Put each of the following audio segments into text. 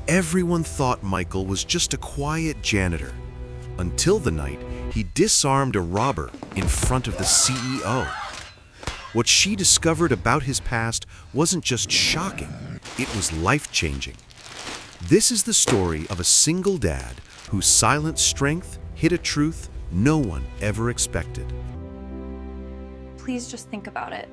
Everyone thought Michael was just a quiet janitor, until the night he disarmed a robber in front of the CEO. What she discovered about his past wasn't just shocking, it was life-changing. This is the story of a single dad whose silent strength hid a truth no one ever expected. Please just think about it.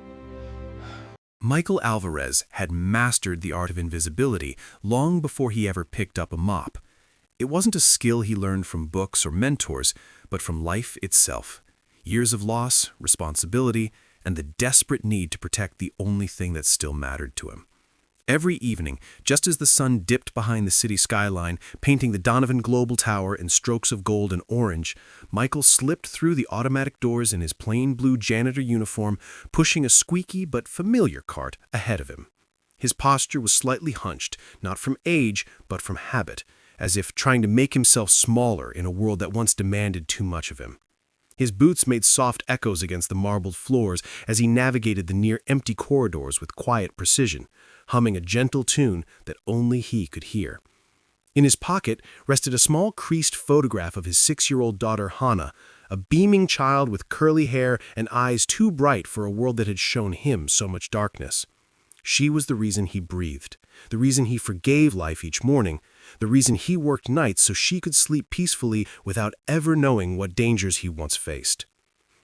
Michael Alvarez had mastered the art of invisibility long before he ever picked up a mop. It wasn't a skill he learned from books or mentors, but from life itself. Years of loss, responsibility, and the desperate need to protect the only thing that still mattered to him. Every evening, just as the sun dipped behind the city skyline, painting the Donovan Global Tower in strokes of gold and orange, Michael slipped through the automatic doors in his plain blue janitor uniform, pushing a squeaky but familiar cart ahead of him. His posture was slightly hunched, not from age, but from habit, as if trying to make himself smaller in a world that once demanded too much of him. His boots made soft echoes against the marbled floors as he navigated the near-empty corridors with quiet precision, humming a gentle tune that only he could hear. In his pocket rested a small creased photograph of his 6-year-old daughter Hannah, a beaming child with curly hair and eyes too bright for a world that had shown him so much darkness. She was the reason he breathed, the reason he forgave life each morning, the reason he worked nights so she could sleep peacefully without ever knowing what dangers he once faced.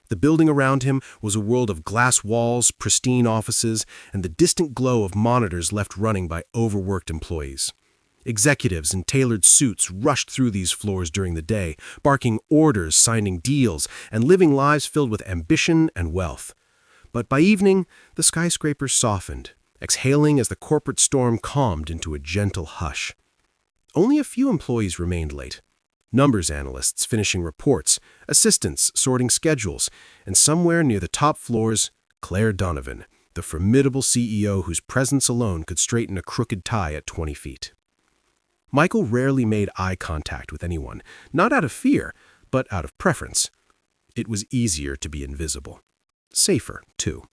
The building around him was a world of glass walls, pristine offices, and the distant glow of monitors left running by overworked employees. Executives in tailored suits rushed through these floors during the day, barking orders, signing deals, and living lives filled with ambition and wealth. But by evening, the skyscrapers softened, exhaling as the corporate storm calmed into a gentle hush. Only a few employees remained late. Numbers analysts finishing reports, assistants sorting schedules, and somewhere near the top floors, Claire Donovan, the formidable CEO whose presence alone could straighten a crooked tie at 20 feet. Michael rarely made eye contact with anyone, not out of fear, but out of preference. It was easier to be invisible. Safer, too.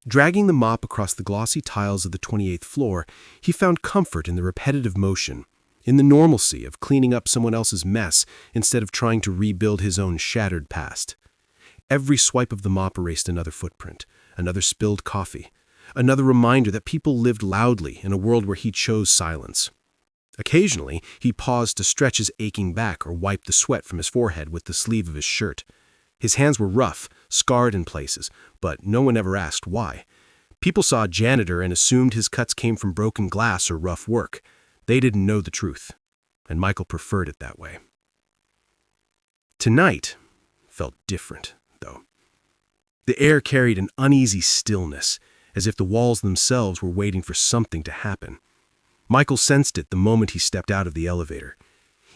Dragging the mop across the glossy tiles of the 28th floor, he found comfort in the repetitive motion, in the normalcy of cleaning up someone else's mess instead of trying to rebuild his own shattered past. Every swipe of the mop erased another footprint, another spilled coffee, another reminder that people lived loudly in a world where he chose silence. Occasionally, he paused to stretch his aching back or wipe the sweat from his forehead with the sleeve of his shirt. His hands were rough, scarred in places, but no one ever asked why. People saw a janitor and assumed his cuts came from broken glass or rough work. They didn't know the truth, and Michael preferred it that way. Tonight felt different, though. The air carried an uneasy stillness, as if the walls themselves were waiting for something to happen. Michael sensed it the moment he stepped out of the elevator.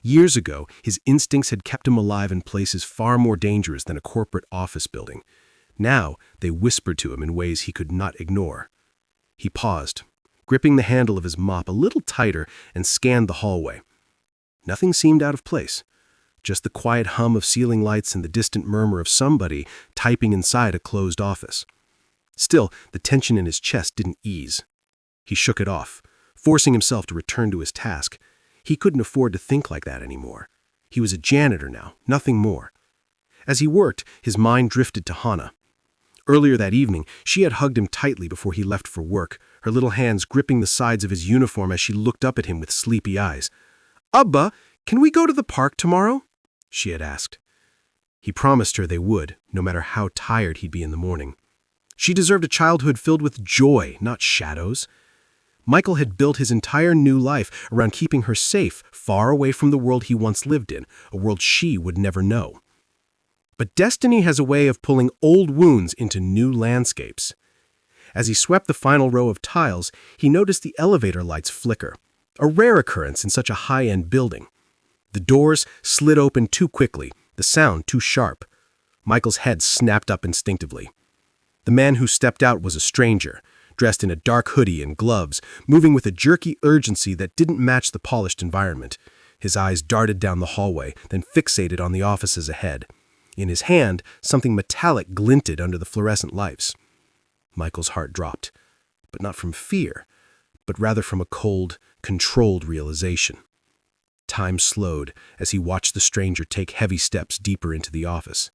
Years ago, his instincts had kept him alive in places far more dangerous than a corporate office building. Now, they whispered to him in ways he could not ignore. He paused, gripping the handle of his mop a little tighter, and scanned the hallway. Nothing seemed out of place, just the quiet hum of ceiling lights and the distant murmur of somebody typing inside a closed office. Still, the tension in his chest didn't ease. He shook it off, forcing himself to return to his task. He couldn't afford to think like that anymore. He was a janitor now, nothing more. As he worked, his mind drifted to Hannah. Earlier that evening, she had hugged him tightly before he left for work, her little hands gripping the sides of his uniform as she looked up at him with sleepy eyes. "Abba, can we go to the park tomorrow?" she had asked. He promised her they would, no matter how tired he'd be in the morning. She deserved a childhood filled with joy, not shadows. Michael had built his entire new life around keeping her safe, far away from the world he once lived in, a world she would never know. But destiny has a way of pulling old wounds into new landscapes. As he swept the final row of tiles, he noticed the elevator lights flicker, a rare occurrence in such a high-end building. The doors slid open too quickly, the sound too sharp. Michael's head snapped up instinctively. The man who stepped out was a stranger, dressed in a dark hoodie and gloves, moving with a jerky urgency that didn't match the polished environment. His eyes darted down the hallway, then fixated on the offices ahead. In his hand, something metallic glinted under the fluorescent lights. Michael's heart dropped, but not from fear, but rather from a cold, controlled realization. Time slowed as he watched the stranger take heavy steps deeper into the office.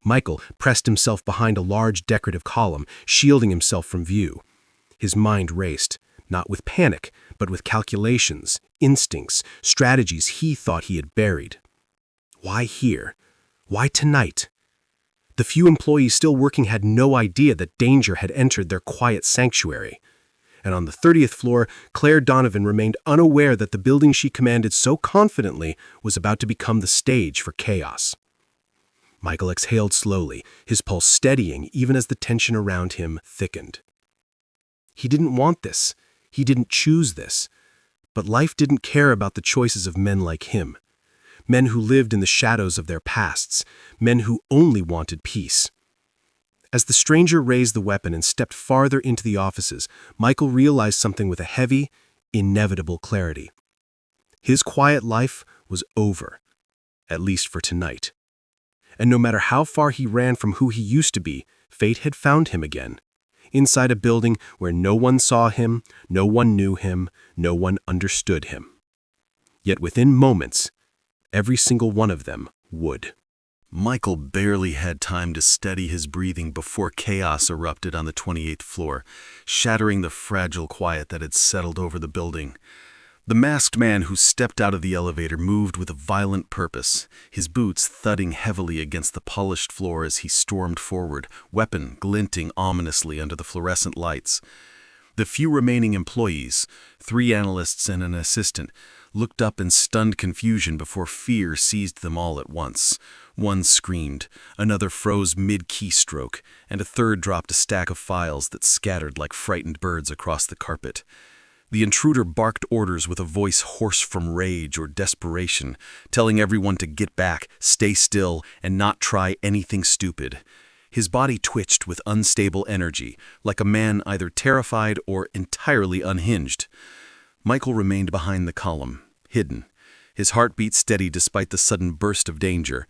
Michael pressed himself behind a large decorative column, shielding himself from view. His mind raced, not with panic, but with calculations, instincts, strategies he thought he had buried. Why here? Why tonight? The few employees still working had no idea that danger had entered their quiet sanctuary. And on the 30th floor, Claire Donovan remained unaware that the building she commanded so confidently was about to become the stage for chaos. Michael exhaled slowly, his pulse steadying even as the tension around him thickened. He didn't want this. He didn't choose this. But life didn't care about the choices of men like him. Men who lived in the shadows of their pasts, men who only wanted peace. As the stranger raised the weapon and stepped farther into the offices, Michael realized something with a heavy, inevitable clarity. His quiet life was over, at least for tonight. And no matter how far he ran from who he used to be, fate had found him again, inside a building where no one saw him, no one knew him, no one understood him. Yet within moments, every single one of them would. Michael barely had time to steady his breathing before chaos erupted on the 28th floor, shattering the fragile quiet that had settled over the building. The masked man who stepped out of the elevator moved with a violent purpose, his boots thudding heavily against the polished floor as he stormed forward, weapon glinting ominously under the fluorescent lights. The few remaining employees, 3 analysts and an assistant, looked up in stunned confusion before fear seized them all at once. One screamed, another froze mid-keystroke, and a third dropped a stack of files that scattered like frightened birds across the carpet. The intruder barked orders with a voice hoarse from rage or desperation, telling everyone to get back, stay still, and not try anything stupid. His body twitched with unstable energy, like a man either terrified or entirely unhinged. Michael remained behind the column, hidden, his heartbeat steady despite the sudden burst of danger.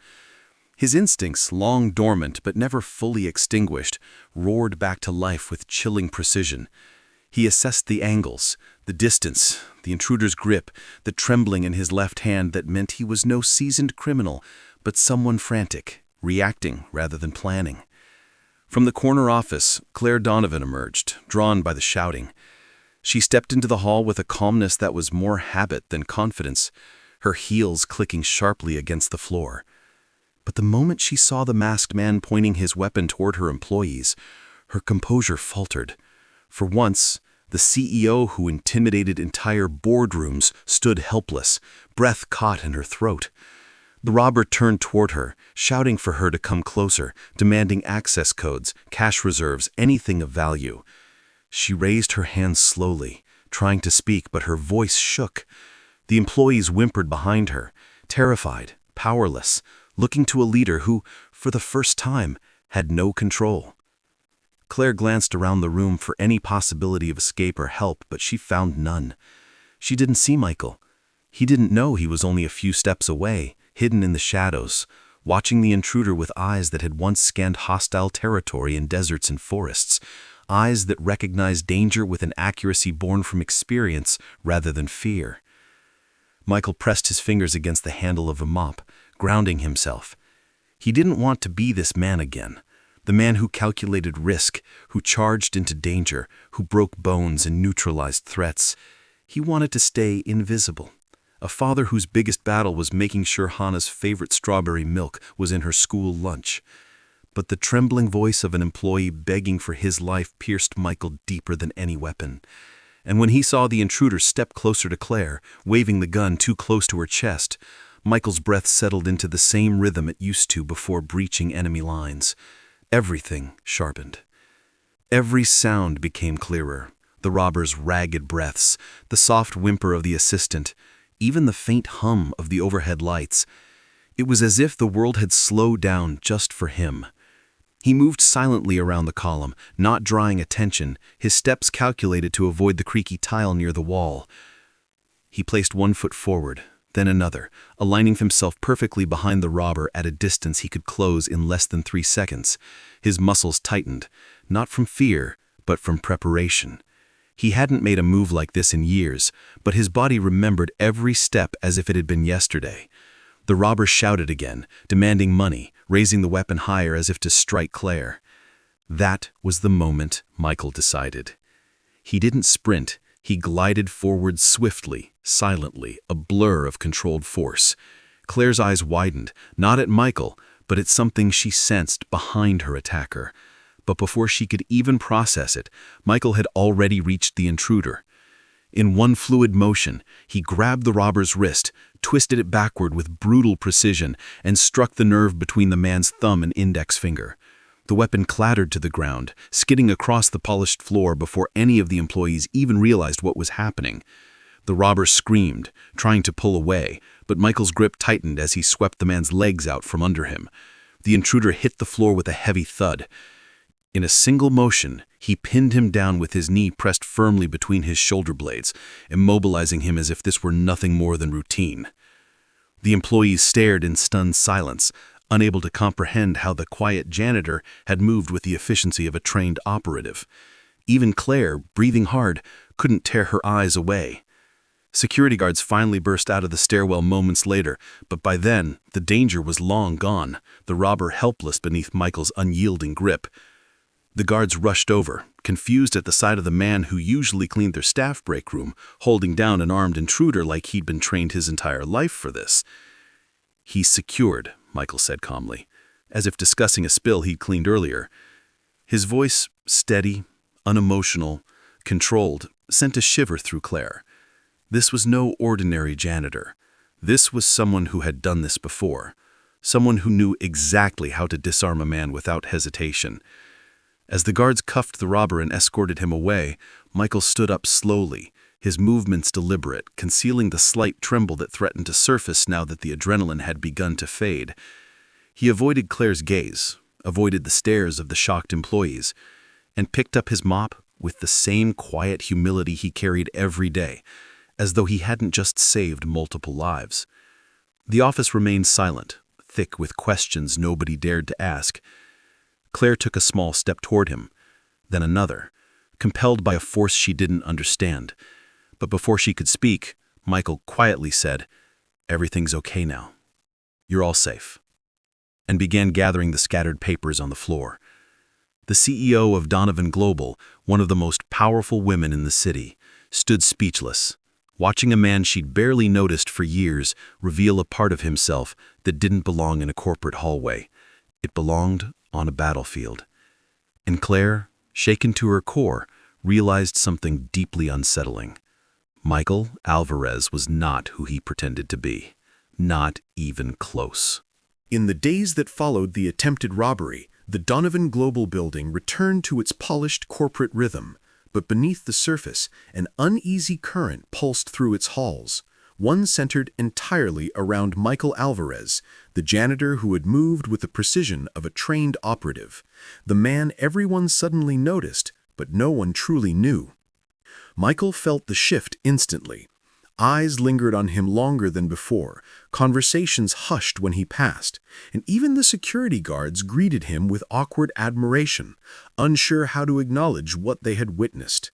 His instincts, long dormant but never fully extinguished, roared back to life with chilling precision. He assessed the angles, the distance, the intruder's grip, the trembling in his left hand that meant he was no seasoned criminal, but someone frantic, reacting rather than planning. From the corner office, Claire Donovan emerged, drawn by the shouting. She stepped into the hall with a calmness that was more habit than confidence, her heels clicking sharply against the floor. But the moment she saw the masked man pointing his weapon toward her employees, her composure faltered. For once, the CEO who intimidated entire boardrooms stood helpless, breath caught in her throat. The robber turned toward her, shouting for her to come closer, demanding access codes, cash reserves, anything of value. She raised her hands slowly, trying to speak, but her voice shook. The employees whimpered behind her, terrified, powerless, looking to a leader who, for the first time, had no control. Claire glanced around the room for any possibility of escape or help, but she found none. She didn't see Michael. He didn't know he was only a few steps away, hidden in the shadows, watching the intruder with eyes that had once scanned hostile territory in deserts and forests, eyes that recognized danger with an accuracy born from experience rather than fear. Michael pressed his fingers against the handle of a mop, grounding himself. He didn't want to be this man again. The man who calculated risk, who charged into danger, who broke bones and neutralized threats. He wanted to stay invisible. A father whose biggest battle was making sure Hannah's favorite strawberry milk was in her school lunch. But the trembling voice of an employee begging for his life pierced Michael deeper than any weapon. And when he saw the intruder step closer to Claire, waving the gun too close to her chest, Michael's breath settled into the same rhythm it used to before breaching enemy lines. Everything sharpened. Every sound became clearer. The robber's ragged breaths, the soft whimper of the assistant, even the faint hum of the overhead lights. It was as if the world had slowed down just for him. He moved silently around the column, not drawing attention, his steps calculated to avoid the creaky tile near the wall. He placed one foot forward, then another, aligning himself perfectly behind the robber at a distance he could close in less than 3 seconds. His muscles tightened, not from fear, but from preparation. He hadn't made a move like this in years, but his body remembered every step as if it had been yesterday. The robber shouted again, demanding money, raising the weapon higher as if to strike Claire. That was the moment Michael decided. He didn't sprint, he glided forward swiftly, silently, a blur of controlled force. Claire's eyes widened, not at Michael, but at something she sensed behind her attacker. But before she could even process it, Michael had already reached the intruder. In one fluid motion, he grabbed the robber's wrist, twisted it backward with brutal precision, and struck the nerve between the man's thumb and index finger. The weapon clattered to the ground, skidding across the polished floor before any of the employees even realized what was happening. The robber screamed, trying to pull away, but Michael's grip tightened as he swept the man's legs out from under him. The intruder hit the floor with a heavy thud. In a single motion, he pinned him down with his knee pressed firmly between his shoulder blades, immobilizing him as if this were nothing more than routine. The employees stared in stunned silence, unable to comprehend how the quiet janitor had moved with the efficiency of a trained operative. Even Claire, breathing hard, couldn't tear her eyes away. Security guards finally burst out of the stairwell moments later, but by then, the danger was long gone, the robber helpless beneath Michael's unyielding grip. The guards rushed over, confused at the sight of the man who usually cleaned their staff break room, holding down an armed intruder like he'd been trained his entire life for this. "He's secured," Michael said calmly, as if discussing a spill he'd cleaned earlier. His voice, steady, unemotional, controlled, sent a shiver through Claire. This was no ordinary janitor. This was someone who had done this before, someone who knew exactly how to disarm a man without hesitation. As the guards cuffed the robber and escorted him away, Michael stood up slowly, his movements deliberate, concealing the slight tremble that threatened to surface now that the adrenaline had begun to fade. He avoided Claire's gaze, avoided the stares of the shocked employees, and picked up his mop with the same quiet humility he carried every day, as though he hadn't just saved multiple lives. The office remained silent, thick with questions nobody dared to ask. Claire took a small step toward him, then another, compelled by a force she didn't understand. But before she could speak, Michael quietly said, "Everything's okay now. You're all safe," and began gathering the scattered papers on the floor. The CEO of Donovan Global, one of the most powerful women in the city, stood speechless, watching a man she'd barely noticed for years reveal a part of himself that didn't belong in a corporate hallway. It belonged on a battlefield. And Claire, shaken to her core, realized something deeply unsettling. Michael Alvarez was not who he pretended to be. Not even close. In the days that followed the attempted robbery, the Donovan Global building returned to its polished corporate rhythm, but beneath the surface, an uneasy current pulsed through its halls, one centered entirely around Michael Alvarez, the janitor who had moved with the precision of a trained operative, the man everyone suddenly noticed, but no one truly knew. Michael felt the shift instantly. Eyes lingered on him longer than before, conversations hushed when he passed, and even the security guards greeted him with awkward admiration, unsure how to acknowledge what they had witnessed.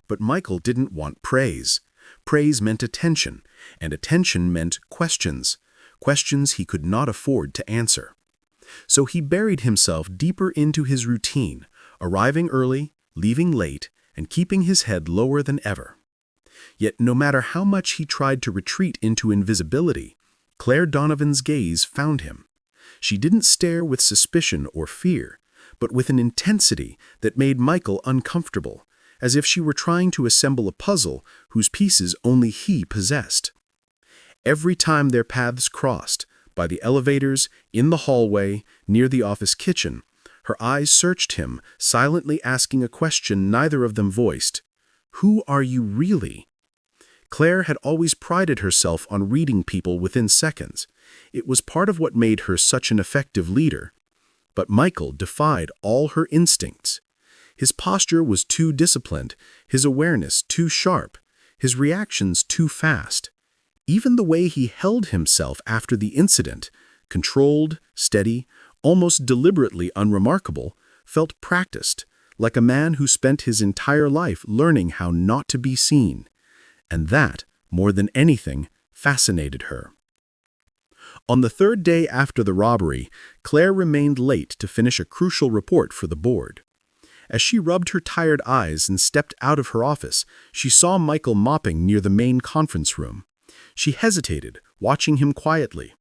But Michael didn't want praise. Praise meant attention, and attention meant questions, questions he could not afford to answer. So he buried himself deeper into his routine, arriving early, leaving late, and keeping his head lower than ever. Yet no matter how much he tried to retreat into invisibility, Claire Donovan's gaze found him. She didn't stare with suspicion or fear, but with an intensity that made Michael uncomfortable, as if she were trying to assemble a puzzle whose pieces only he possessed. Every time their paths crossed, by the elevators, in the hallway, near the office kitchen, her eyes searched him, silently asking a question neither of them voiced. "Who are you really?" Claire had always prided herself on reading people within seconds. It was part of what made her such an effective leader. But Michael defied all her instincts. His posture was too disciplined, his awareness too sharp, his reactions too fast. Even the way he held himself after the incident, controlled, steady, almost deliberately unremarkable, felt practiced, like a man who spent his entire life learning how not to be seen. And that, more than anything, fascinated her. On the third day after the robbery, Claire remained late to finish a crucial report for the board. As she rubbed her tired eyes and stepped out of her office, she saw Michael mopping near the main conference room. She hesitated, watching him quietly.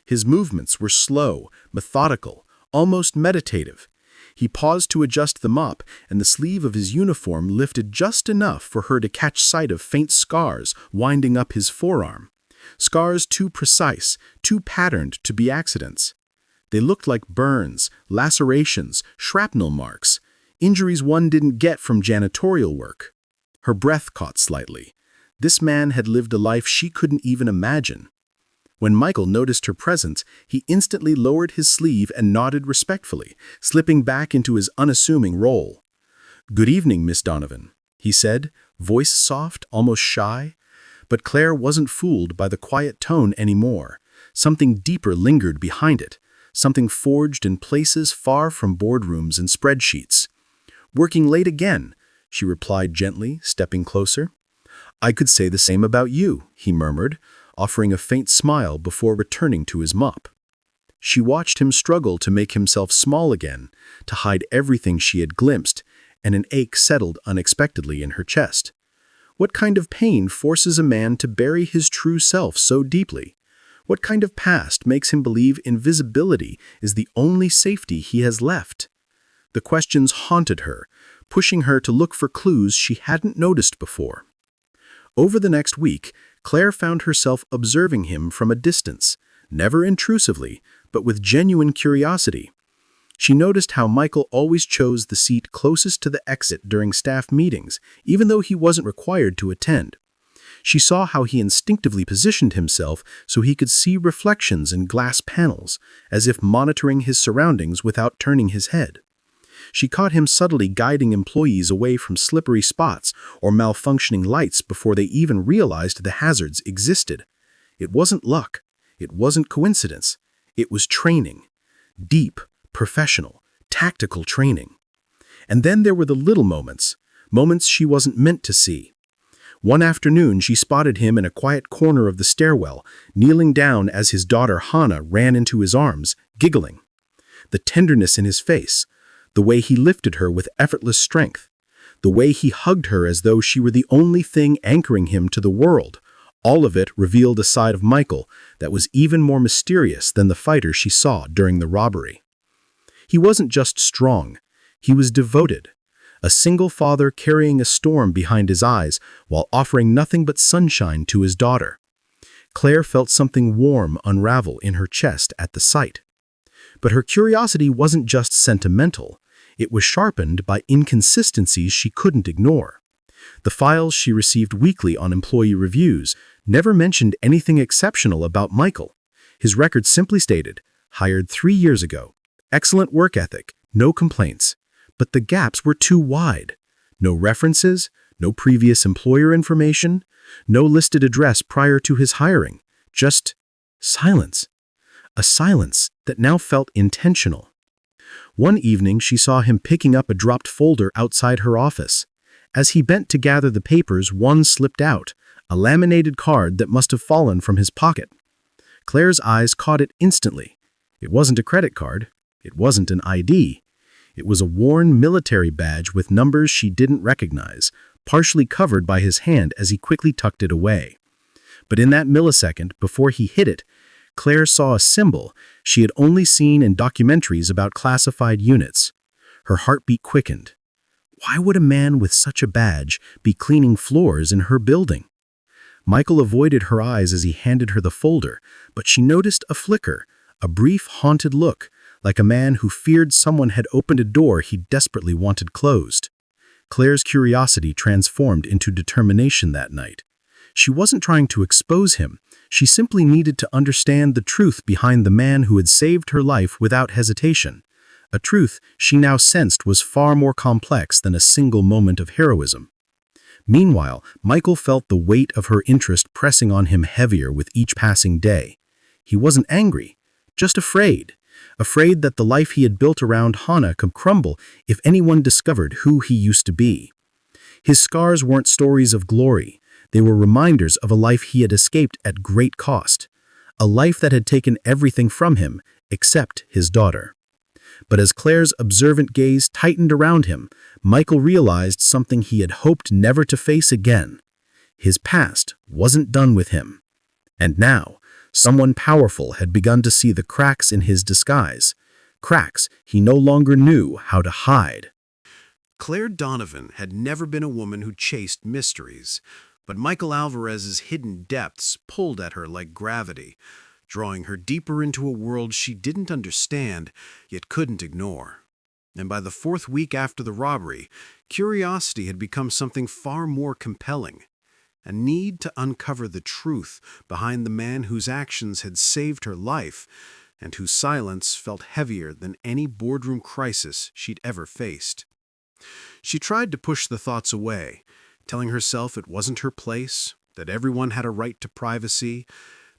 His movements were slow, methodical, almost meditative. He paused to adjust the mop, and the sleeve of his uniform lifted just enough for her to catch sight of faint scars winding up his forearm. Scars too precise, too patterned to be accidents. They looked like burns, lacerations, shrapnel marks, injuries one didn't get from janitorial work. Her breath caught slightly. This man had lived a life she couldn't even imagine. When Michael noticed her presence, he instantly lowered his sleeve and nodded respectfully, slipping back into his unassuming role. "Good evening, Miss Donovan," he said, voice soft, almost shy. But Claire wasn't fooled by the quiet tone anymore. Something deeper lingered behind it, something forged in places far from boardrooms and spreadsheets. "Working late again," she replied gently, stepping closer. "I could say the same about you," he murmured, offering a faint smile before returning to his mop. She watched him struggle to make himself small again, to hide everything she had glimpsed, and an ache settled unexpectedly in her chest. What kind of pain forces a man to bury his true self so deeply? What kind of past makes him believe invisibility is the only safety he has left? The questions haunted her, pushing her to look for clues she hadn't noticed before. Over the next week, Claire found herself observing him from a distance, never intrusively, but with genuine curiosity. She noticed how Michael always chose the seat closest to the exit during staff meetings, even though he wasn't required to attend. She saw how he instinctively positioned himself so he could see reflections in glass panels, as if monitoring his surroundings without turning his head. She caught him subtly guiding employees away from slippery spots or malfunctioning lights before they even realized the hazards existed. It wasn't luck. It wasn't coincidence. It was training. Deep, professional, tactical training. And then there were the little moments, moments she wasn't meant to see. One afternoon, she spotted him in a quiet corner of the stairwell, kneeling down as his daughter Hannah ran into his arms, giggling. The tenderness in his face, the way he lifted her with effortless strength, the way he hugged her as though she were the only thing anchoring him to the world, all of it revealed a side of Michael that was even more mysterious than the fighter she saw during the robbery. He wasn't just strong, he was devoted. A single father carrying a storm behind his eyes while offering nothing but sunshine to his daughter. Claire felt something warm unravel in her chest at the sight. But her curiosity wasn't just sentimental, it was sharpened by inconsistencies she couldn't ignore. The files she received weekly on employee reviews never mentioned anything exceptional about Michael. His record simply stated, "Hired 3 years ago. Excellent work ethic, no complaints." But the gaps were too wide. No references, no previous employer information, no listed address prior to his hiring. Just silence. A silence that now felt intentional. One evening, she saw him picking up a dropped folder outside her office. As he bent to gather the papers, one slipped out, a laminated card that must have fallen from his pocket. Claire's eyes caught it instantly. It wasn't a credit card. It wasn't an ID. It was a worn military badge with numbers she didn't recognize, partially covered by his hand as he quickly tucked it away. But in that millisecond, before he hit it, Claire saw a symbol she had only seen in documentaries about classified units. Her heartbeat quickened. Why would a man with such a badge be cleaning floors in her building? Michael avoided her eyes as he handed her the folder, but she noticed a flicker, a brief, haunted look, like a man who feared someone had opened a door he desperately wanted closed. Claire's curiosity transformed into determination that night. She wasn't trying to expose him. She simply needed to understand the truth behind the man who had saved her life without hesitation. A truth she now sensed was far more complex than a single moment of heroism. Meanwhile, Michael felt the weight of her interest pressing on him heavier with each passing day. He wasn't angry, just afraid. afraid that the life he had built around Hana could crumble if anyone discovered who he used to be. His scars weren't stories of glory. They were reminders of a life he had escaped at great cost, a life that had taken everything from him except his daughter. But as Claire's observant gaze tightened around him, Michael realized something he had hoped never to face again. His past wasn't done with him. And now, someone powerful had begun to see the cracks in his disguise, cracks he no longer knew how to hide. Claire Donovan had never been a woman who chased mysteries, but Michael Alvarez's hidden depths pulled at her like gravity, drawing her deeper into a world she didn't understand, yet couldn't ignore. And by the fourth week after the robbery, curiosity had become something far more compelling, a need to uncover the truth behind the man whose actions had saved her life and whose silence felt heavier than any boardroom crisis she'd ever faced. She tried to push the thoughts away, telling herself it wasn't her place, that everyone had a right to privacy,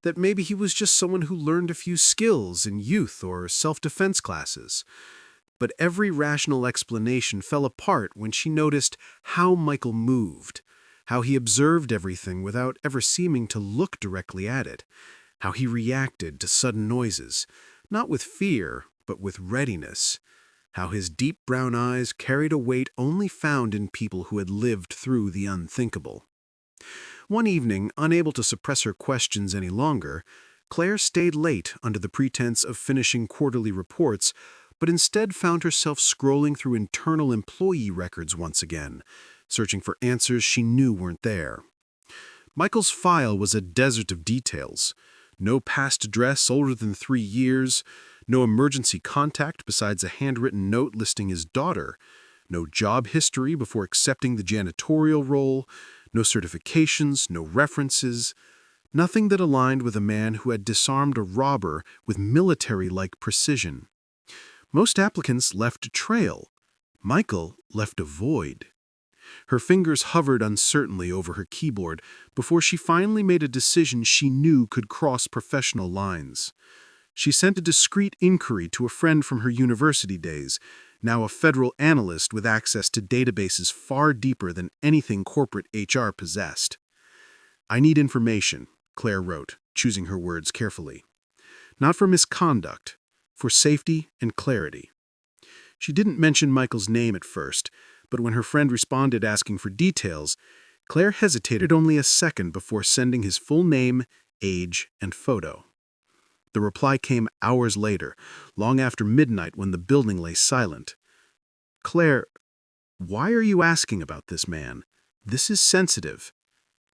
that maybe he was just someone who learned a few skills in youth or self-defense classes. But every rational explanation fell apart when she noticed how Michael moved, how he observed everything without ever seeming to look directly at it, how he reacted to sudden noises, not with fear, but with readiness, how his deep brown eyes carried a weight only found in people who had lived through the unthinkable. One evening, unable to suppress her questions any longer, Claire stayed late under the pretense of finishing quarterly reports, but instead found herself scrolling through internal employee records once again, searching for answers she knew weren't there. Michael's file was a desert of details. No past address older than 3 years, no emergency contact besides a handwritten note listing his daughter, no job history before accepting the janitorial role, no certifications, no references, nothing that aligned with a man who had disarmed a robber with military-like precision. Most applicants left a trail. Michael left a void. Her fingers hovered uncertainly over her keyboard before she finally made a decision she knew could cross professional lines. She sent a discreet inquiry to a friend from her university days, now a federal analyst with access to databases far deeper than anything corporate HR possessed. "I need information," Claire wrote, choosing her words carefully. "Not for misconduct, for safety and clarity." She didn't mention Michael's name at first, but when her friend responded asking for details, Claire hesitated only a second before sending his full name, age, and photo. The reply came hours later, long after midnight when the building lay silent. "Claire, why are you asking about this man? This is sensitive."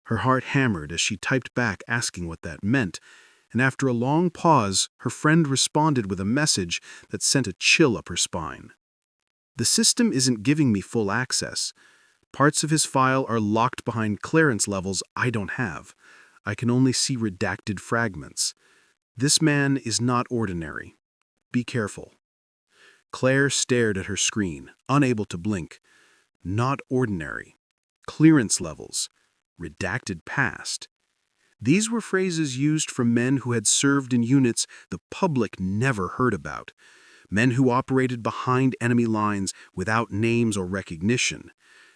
Her heart hammered as she typed back asking what that meant, and after a long pause, her friend responded with a message that sent a chill up her spine. "The system isn't giving me full access. Parts of his file are locked behind clearance levels I don't have. I can only see redacted fragments. This man is not ordinary. Be careful." Claire stared at her screen, unable to blink. Not ordinary. Clearance levels. Redacted past. These were phrases used from men who had served in units the public never heard about. Men who operated behind enemy lines without names or recognition.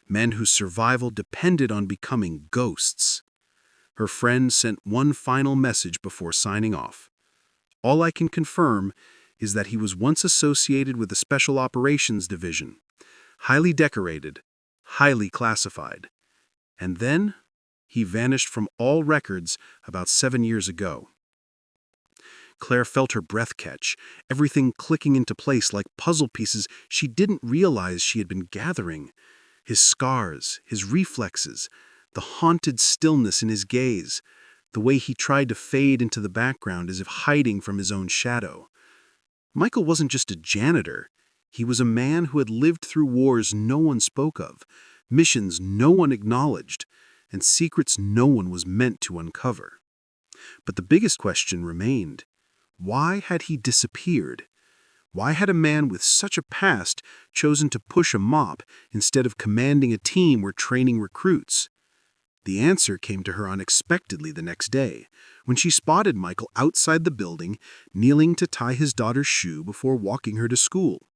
Men whose survival depended on becoming ghosts. Her friend sent one final message before signing off. "All I can confirm is that he was once associated with the Special Operations Division. Highly decorated, highly classified. And then he vanished from all records about 7 years ago." Claire felt her breath catch, everything clicking into place like puzzle pieces she didn't realize she had been gathering. His scars, his reflexes, the haunted stillness in his gaze, the way he tried to fade into the background as if hiding from his own shadow. Michael wasn't just a janitor. He was a man who had lived through wars no one spoke of, missions no one acknowledged, and secrets no one was meant to uncover. But the biggest question remained. Why had he disappeared? Why had a man with such a past chosen to push a mop instead of commanding a team or training recruits? The answer came to her unexpectedly the next day, when she spotted Michael outside the building, kneeling to tie his daughter's shoe before walking her to school.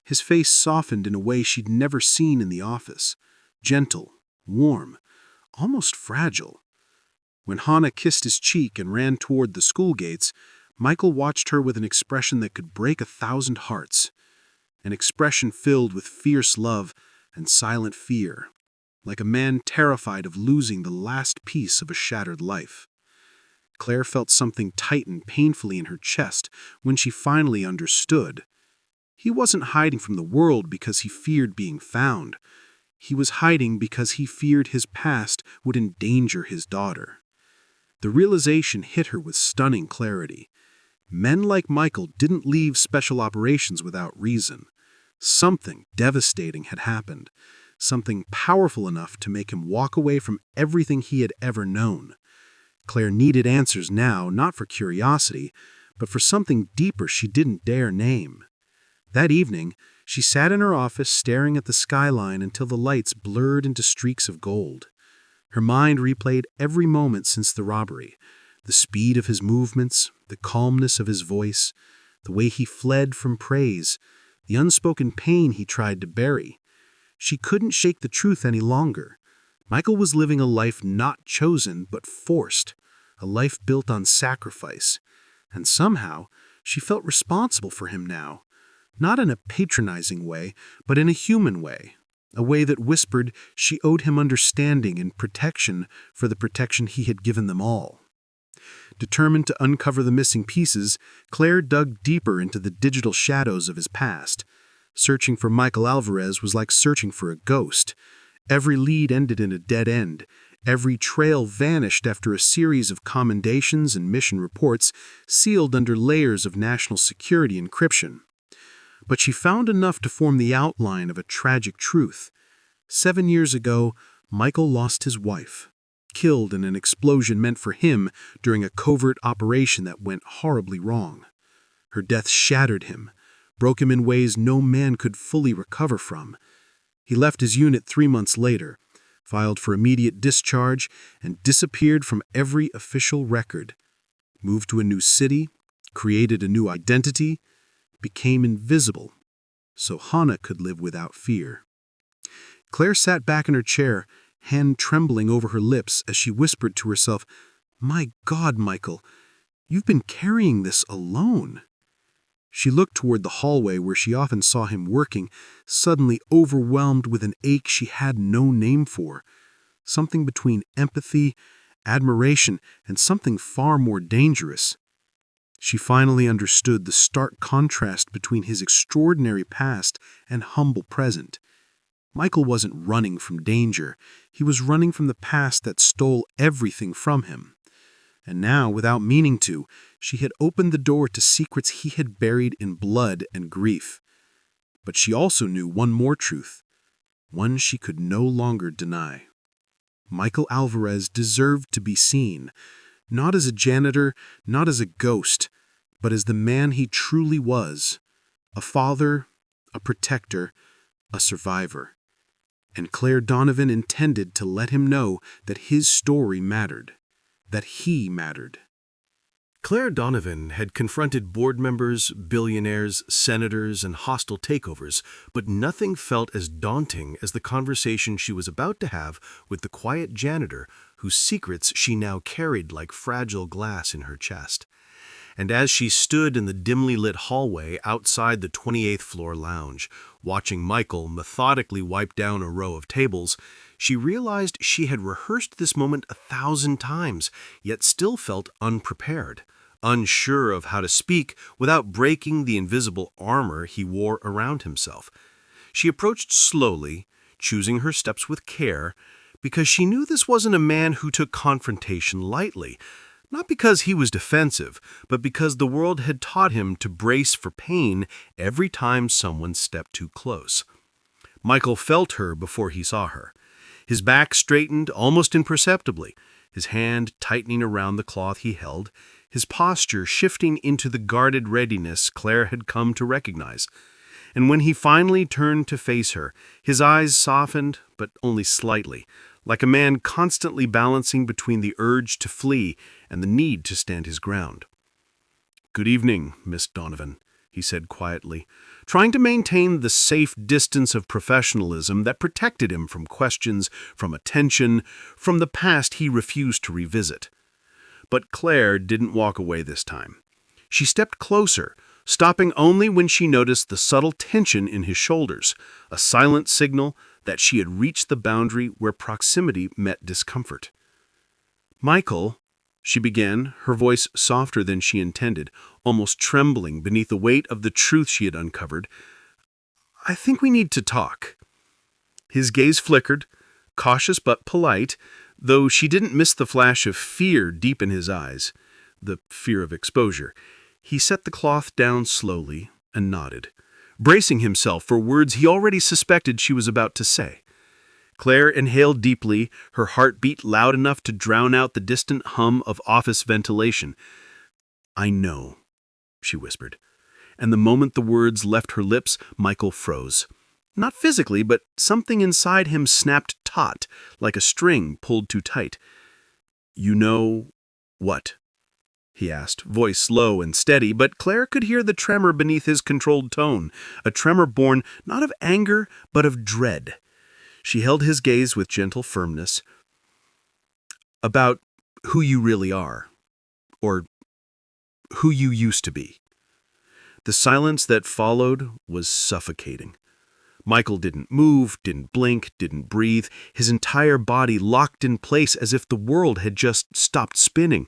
His face softened in a way she'd never seen in the office. Gentle, warm, almost fragile. When Hannah kissed his cheek and ran toward the school gates, Michael watched her with an expression that could break 1,000 hearts. An expression filled with fierce love and silent fear, like a man terrified of losing the last piece of a shattered life. Claire felt something tighten painfully in her chest when she finally understood. He wasn't hiding from the world because he feared being found. He was hiding because he feared his past would endanger his daughter. The realization hit her with stunning clarity. Men like Michael didn't leave special operations without reason. Something devastating had happened, something powerful enough to make him walk away from everything he had ever known. Claire needed answers now, not for curiosity, but for something deeper she didn't dare name. That evening, she sat in her office staring at the skyline until the lights blurred into streaks of gold. Her mind replayed every moment since the robbery, the speed of his movements, the calmness of his voice, the way he fled from praise, the unspoken pain he tried to bury. She couldn't shake the truth any longer. Michael was living a life not chosen but forced, a life built on sacrifice. And somehow, she felt responsible for him now. Not in a patronizing way, but in a human way. A way that whispered she owed him understanding and protection for the protection he had given them all. Determined to uncover the missing pieces, Claire dug deeper into the digital shadows of his past. Searching for Michael Alvarez was like searching for a ghost. Every lead ended in a dead end. Every trail vanished after a series of commendations and mission reports sealed under layers of national security encryption. But she found enough to form the outline of a tragic truth. 7 years ago, Michael lost his wife, killed in an explosion meant for him during a covert operation that went horribly wrong. Her death shattered him, broke him in ways no man could fully recover from. He left his unit 3 months later, filed for immediate discharge, and disappeared from every official record. Moved to a new city, created a new identity, became invisible, so Hannah could live without fear. Claire sat back in her chair, hand trembling over her lips as she whispered to herself, "My God, Michael, you've been carrying this alone." She looked toward the hallway where she often saw him working, suddenly overwhelmed with an ache she had no name for. Something between empathy, admiration, and something far more dangerous. She finally understood the stark contrast between his extraordinary past and humble present. Michael wasn't running from danger. He was running from the past that stole everything from him. And now, without meaning to, she had opened the door to secrets he had buried in blood and grief. But she also knew one more truth, one she could no longer deny. Michael Alvarez deserved to be seen, not as a janitor, not as a ghost, but as the man he truly was, a father, a protector, a survivor. And Claire Donovan intended to let him know that his story mattered, that he mattered. Claire Donovan had confronted board members, billionaires, senators, and hostile takeovers, but nothing felt as daunting as the conversation she was about to have with the quiet janitor whose secrets she now carried like fragile glass in her chest. And as she stood in the dimly lit hallway outside the 28th floor lounge, watching Michael methodically wipe down a row of tables, she realized she had rehearsed this moment 1,000 times, yet still felt unprepared, unsure of how to speak without breaking the invisible armor he wore around himself. She approached slowly, choosing her steps with care, because she knew this wasn't a man who took confrontation lightly. Not because he was defensive, but because the world had taught him to brace for pain every time someone stepped too close. Michael felt her before he saw her. His back straightened almost imperceptibly, his hand tightening around the cloth he held, his posture shifting into the guarded readiness Claire had come to recognize. And when he finally turned to face her, his eyes softened, but only slightly, like a man constantly balancing between the urge to flee and the need to stand his ground. "Good evening, Miss Donovan," he said quietly, trying to maintain the safe distance of professionalism that protected him from questions, from attention, from the past he refused to revisit. But Claire didn't walk away this time. She stepped closer, stopping only when she noticed the subtle tension in his shoulders, a silent signal that she had reached the boundary where proximity met discomfort. "Michael," she began, her voice softer than she intended, almost trembling beneath the weight of the truth she had uncovered, "I think we need to talk." His gaze flickered, cautious but polite, though she didn't miss the flash of fear deep in his eyes, the fear of exposure. He set the cloth down slowly and nodded, bracing himself for words he already suspected she was about to say. Claire inhaled deeply, her heart beat loud enough to drown out the distant hum of office ventilation. "I know," she whispered. And the moment the words left her lips, Michael froze. Not physically, but something inside him snapped taut, like a string pulled too tight. "You know what?" he asked, voice low and steady, but Claire could hear the tremor beneath his controlled tone, a tremor born not of anger, but of dread. She held his gaze with gentle firmness. "About who you really are, or who you used to be." The silence that followed was suffocating. Michael didn't move, didn't blink, didn't breathe, his entire body locked in place as if the world had just stopped spinning.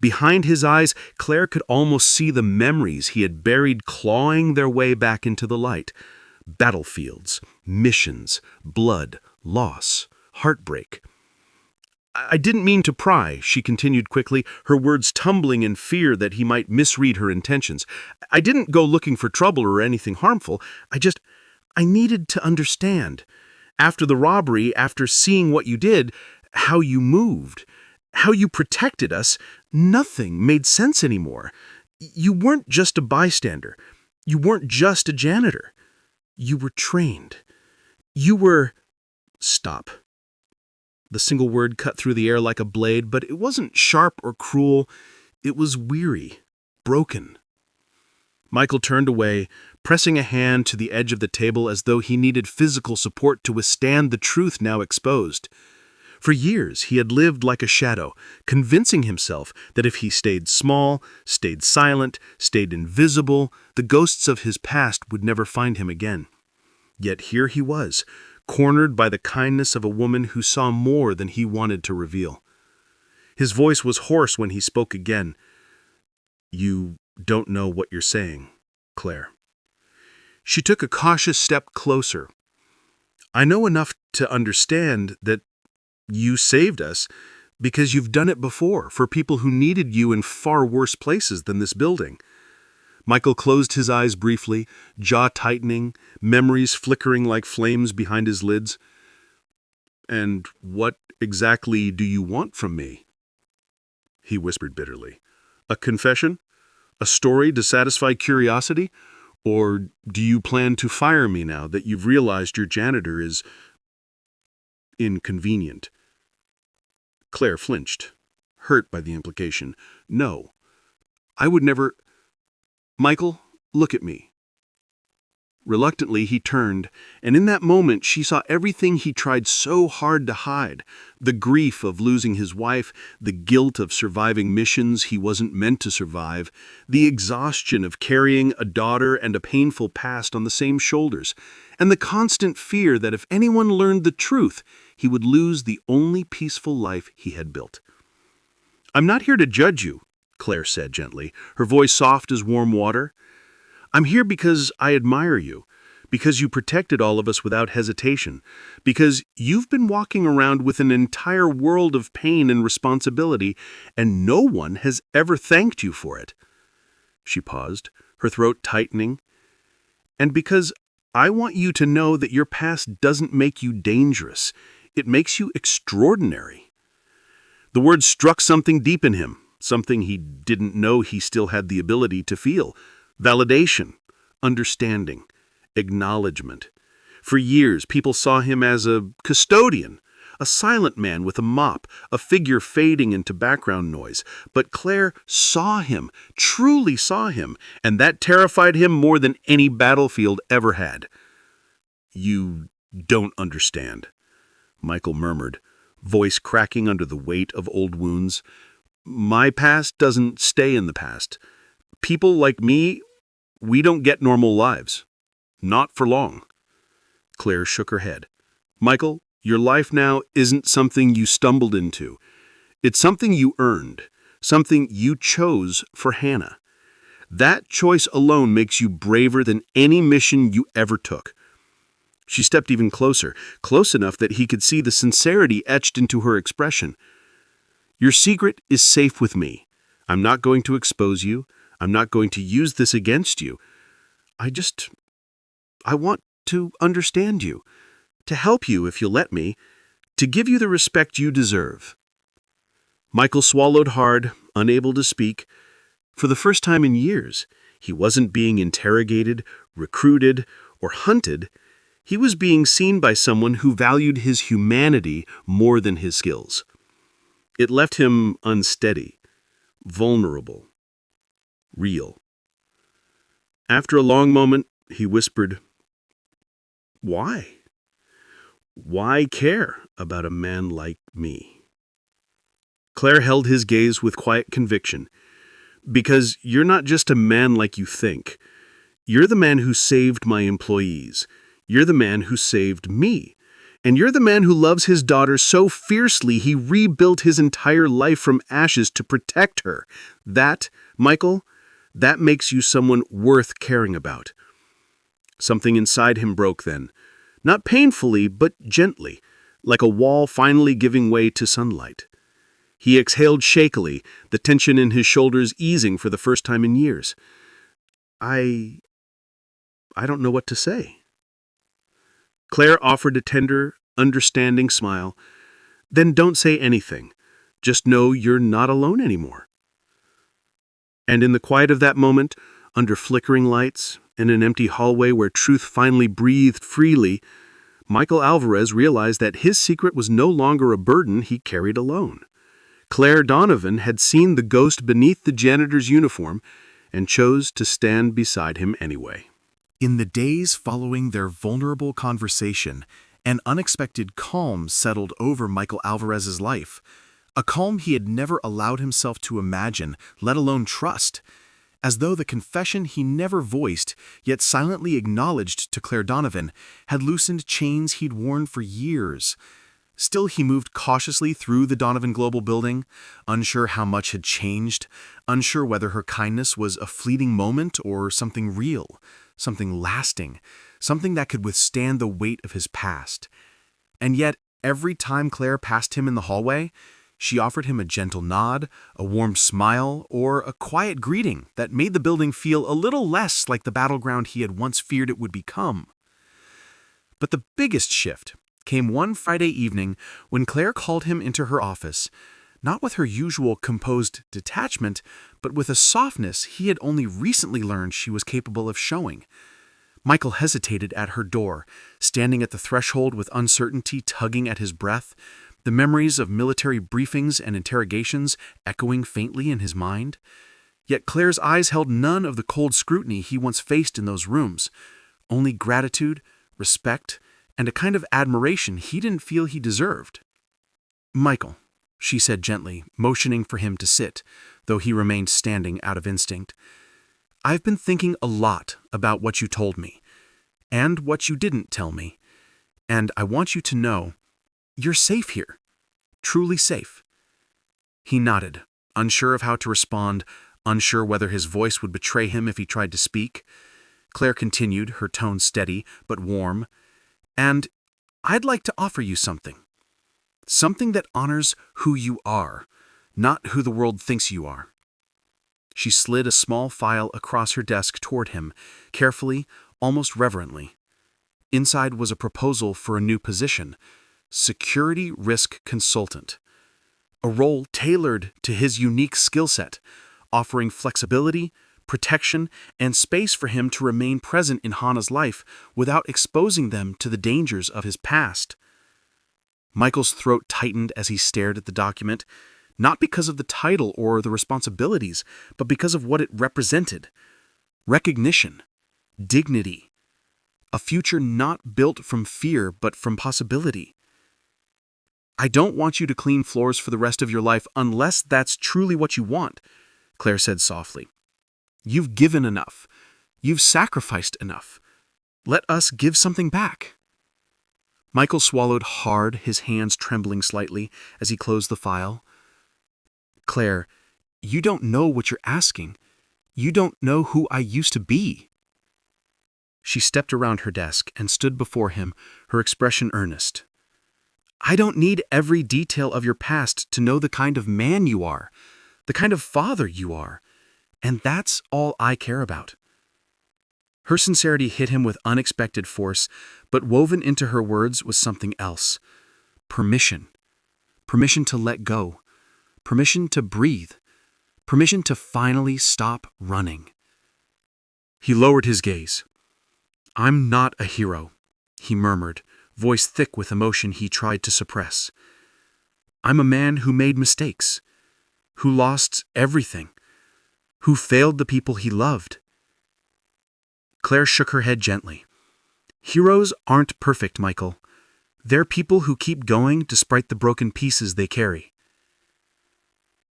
Behind his eyes, Claire could almost see the memories he had buried clawing their way back into the light. Battlefields, missions, blood, loss, heartbreak. "I didn't mean to pry," she continued quickly, her words tumbling in fear that he might misread her intentions. "I didn't go looking for trouble or anything harmful. I needed to understand. After the robbery, after seeing what you did, how you moved, how you protected us, nothing made sense anymore. You weren't just a bystander. You weren't just a janitor. You were trained. You were—" "Stop." The single word cut through the air like a blade, but it wasn't sharp or cruel. It was weary, broken. Michael turned away, pressing a hand to the edge of the table as though he needed physical support to withstand the truth now exposed. For years, he had lived like a shadow, convincing himself that if he stayed small, stayed silent, stayed invisible, the ghosts of his past would never find him again. Yet here he was, cornered by the kindness of a woman who saw more than he wanted to reveal. His voice was hoarse when he spoke again. "You don't know what you're saying, Claire." She took a cautious step closer. "I know enough to understand that you saved us because you've done it before for people who needed you in far worse places than this building." Michael closed his eyes briefly, jaw tightening, memories flickering like flames behind his lids. "And what exactly do you want from me?" he whispered bitterly. "A confession? A story to satisfy curiosity? Or do you plan to fire me now that you've realized your janitor is inconvenient?" Claire flinched, hurt by the implication. "No, I would never—" "Michael, look at me." Reluctantly, he turned, and in that moment she saw everything he tried so hard to hide. The grief of losing his wife, the guilt of surviving missions he wasn't meant to survive, the exhaustion of carrying a daughter and a painful past on the same shoulders, and the constant fear that if anyone learned the truth, he would lose the only peaceful life he had built. "I'm not here to judge you," Claire said gently, her voice soft as warm water. "I'm here because I admire you, because you protected all of us without hesitation, because you've been walking around with an entire world of pain and responsibility, and no one has ever thanked you for it." She paused, her throat tightening. "And because I want you to know that your past doesn't make you dangerous. It makes you extraordinary." The words struck something deep in him, something he didn't know he still had the ability to feel. Validation, understanding, acknowledgement. For years, people saw him as a custodian, a silent man with a mop, a figure fading into background noise. But Claire saw him, truly saw him, and that terrified him more than any battlefield ever had. "You don't understand," Michael murmured, voice cracking under the weight of old wounds. "My past doesn't stay in the past. People like me, we don't get normal lives. Not for long." Claire shook her head. "Michael, your life now isn't something you stumbled into. It's something you earned, something you chose for Hannah. That choice alone makes you braver than any mission you ever took." She stepped even closer, close enough that he could see the sincerity etched into her expression. "Your secret is safe with me. I'm not going to expose you. I'm not going to use this against you. I want to understand you, to help you if you'll let me, to give you the respect you deserve." Michael swallowed hard, unable to speak. For the first time in years, he wasn't being interrogated, recruited, or hunted. He was being seen by someone who valued his humanity more than his skills. It left him unsteady, vulnerable, real. After a long moment, he whispered, "Why? Why care about a man like me?" Claire held his gaze with quiet conviction. "Because you're not just a man like you think. You're the man who saved my employees. You're the man who saved me. And you're the man who loves his daughter so fiercely he rebuilt his entire life from ashes to protect her. That, Michael, that makes you someone worth caring about." Something inside him broke then. Not painfully, but gently, like a wall finally giving way to sunlight. He exhaled shakily, the tension in his shoulders easing for the first time in years. I don't know what to say." Claire offered a tender, understanding smile. "Then don't say anything. Just know you're not alone anymore." And in the quiet of that moment, under flickering lights, in an empty hallway where truth finally breathed freely, Michael Alvarez realized that his secret was no longer a burden he carried alone. Claire Donovan had seen the ghost beneath the janitor's uniform and chose to stand beside him anyway. In the days following their vulnerable conversation, an unexpected calm settled over Michael Alvarez's life, a calm he had never allowed himself to imagine, let alone trust, as though the confession he never voiced, yet silently acknowledged to Claire Donovan, had loosened chains he'd worn for years. Still, he moved cautiously through the Donovan Global building, unsure how much had changed, unsure whether her kindness was a fleeting moment or something real, something lasting, something that could withstand the weight of his past. And yet, every time Claire passed him in the hallway, she offered him a gentle nod, a warm smile, or a quiet greeting that made the building feel a little less like the battleground he had once feared it would become. But the biggest shift came one Friday evening when Claire called him into her office, not with her usual composed detachment, but with a softness he had only recently learned she was capable of showing. Michael hesitated at her door, standing at the threshold with uncertainty tugging at his breath, the memories of military briefings and interrogations echoing faintly in his mind. Yet Claire's eyes held none of the cold scrutiny he once faced in those rooms, only gratitude, respect, and a kind of admiration he didn't feel he deserved. "Michael," she said gently, motioning for him to sit, though he remained standing out of instinct, "I've been thinking a lot about what you told me, and what you didn't tell me, and I want you to know you're safe here, truly safe." He nodded, unsure of how to respond, unsure whether his voice would betray him if he tried to speak. Claire continued, her tone steady but warm, "And I'd like to offer you something. Something that honors who you are, not who the world thinks you are." She slid a small file across her desk toward him, carefully, almost reverently. Inside was a proposal for a new position, security risk consultant, a role tailored to his unique skill set, offering flexibility, protection, and space for him to remain present in Hannah's life without exposing them to the dangers of his past. Michael's throat tightened as he stared at the document, not because of the title or the responsibilities, but because of what it represented. Recognition, dignity, a future not built from fear but from possibility. "I don't want you to clean floors for the rest of your life unless that's truly what you want," Claire said softly. "You've given enough. You've sacrificed enough. Let us give something back." Michael swallowed hard, his hands trembling slightly as he closed the file. "Claire, you don't know what you're asking. You don't know who I used to be." She stepped around her desk and stood before him, her expression earnest. "I don't need every detail of your past to know the kind of man you are, the kind of father you are, and that's all I care about." Her sincerity hit him with unexpected force, but woven into her words was something else. Permission. Permission to let go. Permission to breathe. Permission to finally stop running. He lowered his gaze. "I'm not a hero," he murmured, voice thick with emotion he tried to suppress. "I'm a man who made mistakes, who lost everything, who failed the people he loved." Claire shook her head gently. "Heroes aren't perfect, Michael. They're people who keep going despite the broken pieces they carry."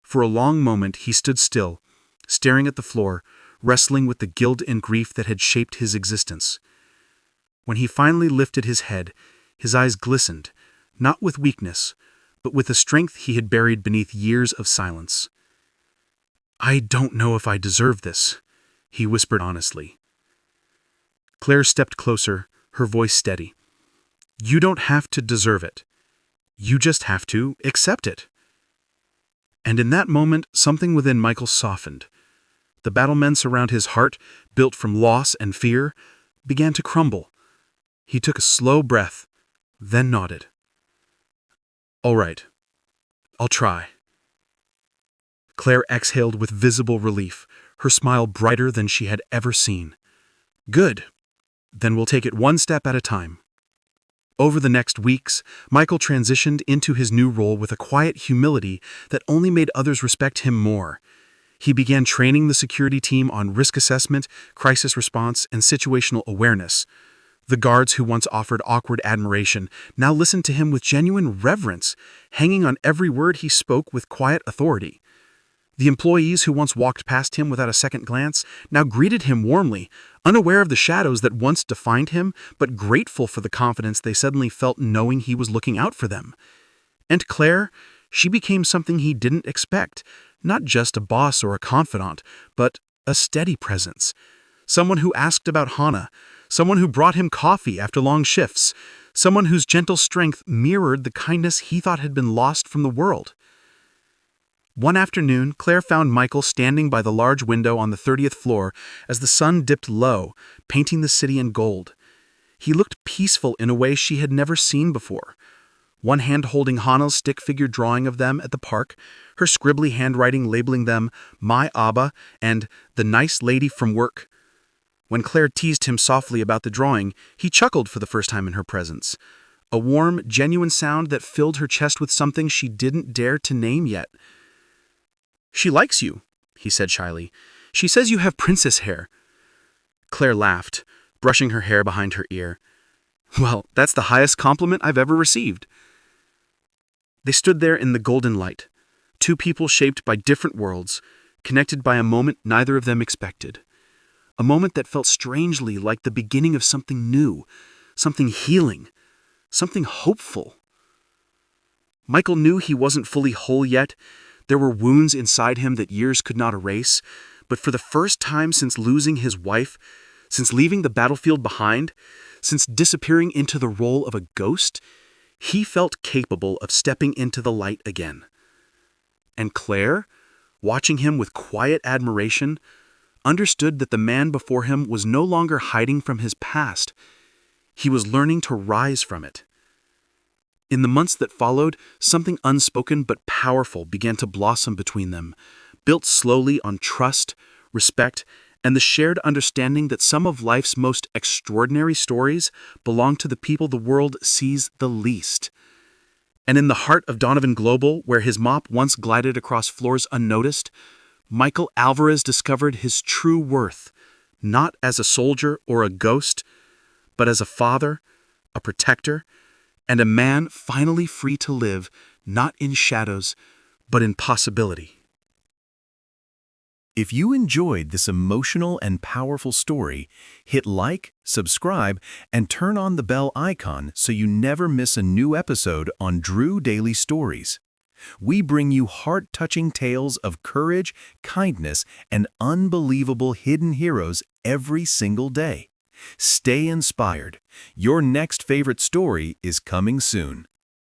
For a long moment he stood still, staring at the floor, wrestling with the guilt and grief that had shaped his existence. When he finally lifted his head, his eyes glistened, not with weakness, but with a strength he had buried beneath years of silence. "I don't know if I deserve this," he whispered honestly. Claire stepped closer, her voice steady. "You don't have to deserve it. You just have to accept it." And in that moment, something within Michael softened. The battlements around his heart, built from loss and fear, began to crumble. He took a slow breath, then nodded. "All right. I'll try." Claire exhaled with visible relief, her smile brighter than she had ever seen. "Good. Then we'll take it one step at a time." Over the next weeks, Michael transitioned into his new role with a quiet humility that only made others respect him more. He began training the security team on risk assessment, crisis response, and situational awareness. The guards who once offered awkward admiration now listened to him with genuine reverence, hanging on every word he spoke with quiet authority. The employees who once walked past him without a second glance now greeted him warmly, unaware of the shadows that once defined him, but grateful for the confidence they suddenly felt knowing he was looking out for them. And Claire, she became something he didn't expect, not just a boss or a confidant, but a steady presence. Someone who asked about Hannah, someone who brought him coffee after long shifts, someone whose gentle strength mirrored the kindness he thought had been lost from the world. One afternoon, Claire found Michael standing by the large window on the 30th floor as the sun dipped low, painting the city in gold. He looked peaceful in a way she had never seen before. One hand holding Hannah's stick figure drawing of them at the park, her scribbly handwriting labeling them "My Abba" and "The Nice Lady from Work." When Claire teased him softly about the drawing, he chuckled for the first time in her presence. A warm, genuine sound that filled her chest with something she didn't dare to name yet. "She likes you," he said shyly. "She says you have princess hair." Claire laughed, brushing her hair behind her ear. "Well, that's the highest compliment I've ever received." They stood there in the golden light, two people shaped by different worlds, connected by a moment neither of them expected. A moment that felt strangely like the beginning of something new, something healing, something hopeful. Michael knew he wasn't fully whole yet. There were wounds inside him that years could not erase, but for the first time since losing his wife, since leaving the battlefield behind, since disappearing into the role of a ghost, he felt capable of stepping into the light again. And Claire, watching him with quiet admiration, understood that the man before him was no longer hiding from his past. He was learning to rise from it. In the months that followed, something unspoken but powerful began to blossom between them, built slowly on trust, respect, and the shared understanding that some of life's most extraordinary stories belong to the people the world sees the least. And in the heart of Donovan Global, where his mop once glided across floors unnoticed, Michael Alvarez discovered his true worth, not as a soldier or a ghost, but as a father, a protector, and a man finally free to live, not in shadows, but in possibility. If you enjoyed this emotional and powerful story, hit like, subscribe, and turn on the bell icon so you never miss a new episode on Drew Daily Stories. We bring you heart-touching tales of courage, kindness, and unbelievable hidden heroes every single day. Stay inspired. Your next favorite story is coming soon.